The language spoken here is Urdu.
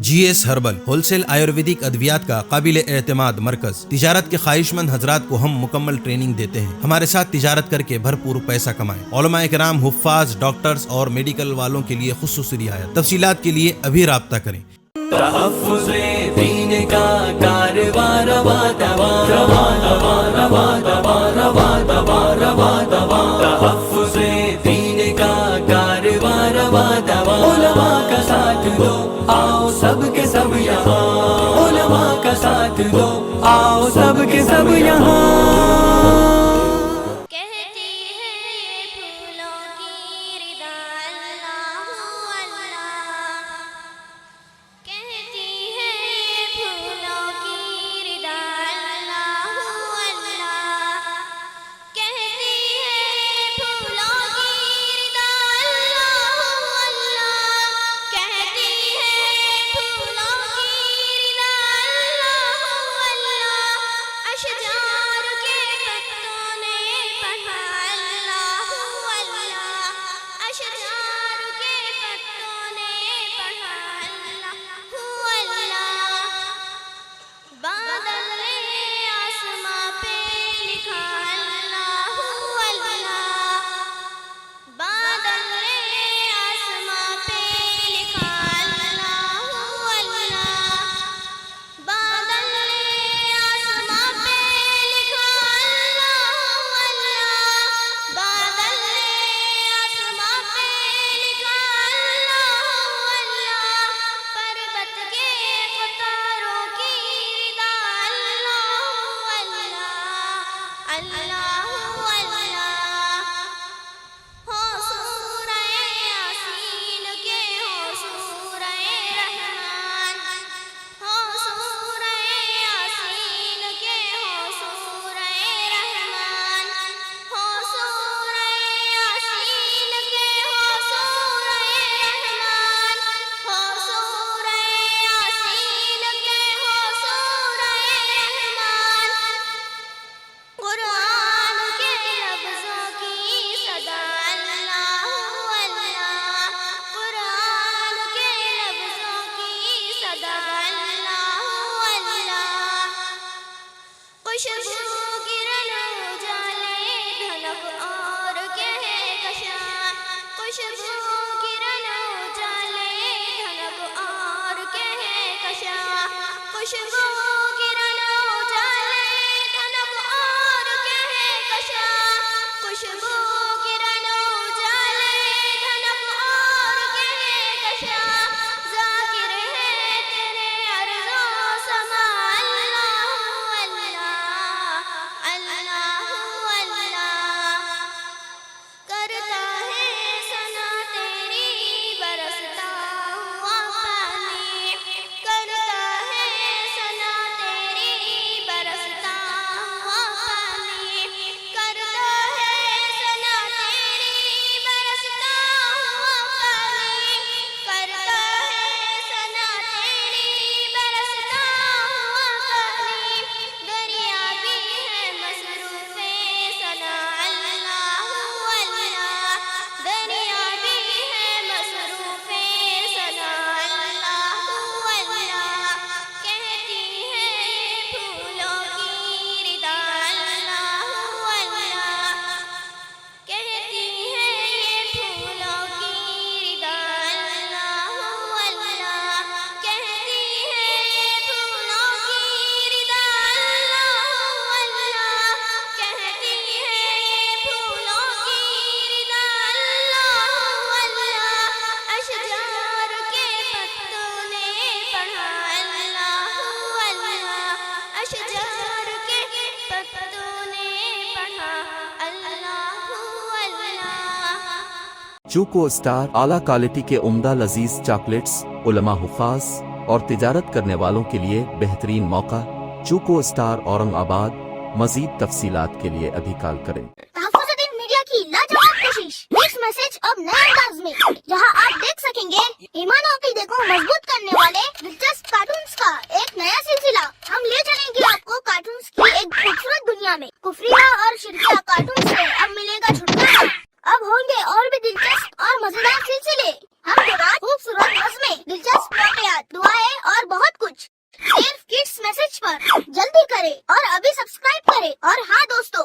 جی S herbal wholesale Ayurvedic ادویات کا قابل اعتماد مرکز۔ تجارت کے خواہش مند حضرات کو ہم مکمل ٹریننگ دیتے ہیں۔ ہمارے ساتھ تجارت کر کے بھرپور پیسہ کمائیں۔ علماء کرام، حفاظ، ڈاکٹرز اور میڈیکل والوں کے لیے خصوصی رعایت۔ تفصیلات کے لیے ابھی رابطہ کریں۔ تحفظ دین کا کارواں رواں رواں رواں رواں رواں رواں رواں رواں رواں رواں تحفظ دین کا کارواں رواں رواں علماء کا ساتھ دو، آؤ سب کے سب یہاں، علماء کا ساتھ دو، آؤ سب کے سب یہاں۔ چوکو اسٹار اعلیٰ کوالٹی کے عمدہ لذیذ چاکلیٹس، علماء، حفاظ اور تجارت کرنے والوں کے لیے بہترین موقع۔ چوکو اسٹار اورنگ آباد۔ مزید تفصیلات کے لیے ابھی کال کریں۔ تحفظ دین میڈیا کی لاجواب کوشش، نیکسٹ میسج اب نئے انداز میں، جہاں آپ دیکھ سکیں گے ایمان و عقیدے کو مضبوط کرنے والے دلچسپ کارٹونز کا ایک نیا سلسلہ۔ ہم لے چلیں گے آپ کو کارٹونز کی ایک خوبصورت دنیا میں۔ کفریہ اور شرکیہ کارٹون سے اب ملے گا چھٹکارا۔ اب ہوں گے اور بھی دلچسپ اور مزیدار سلسلے۔ ہم کے بعد خوبصورت نظمیں، دلچسپ واقعات، دعائیں پیج پر جلدی کرے اور ابھی سبسکرائب کرے. اور ہاں دوستو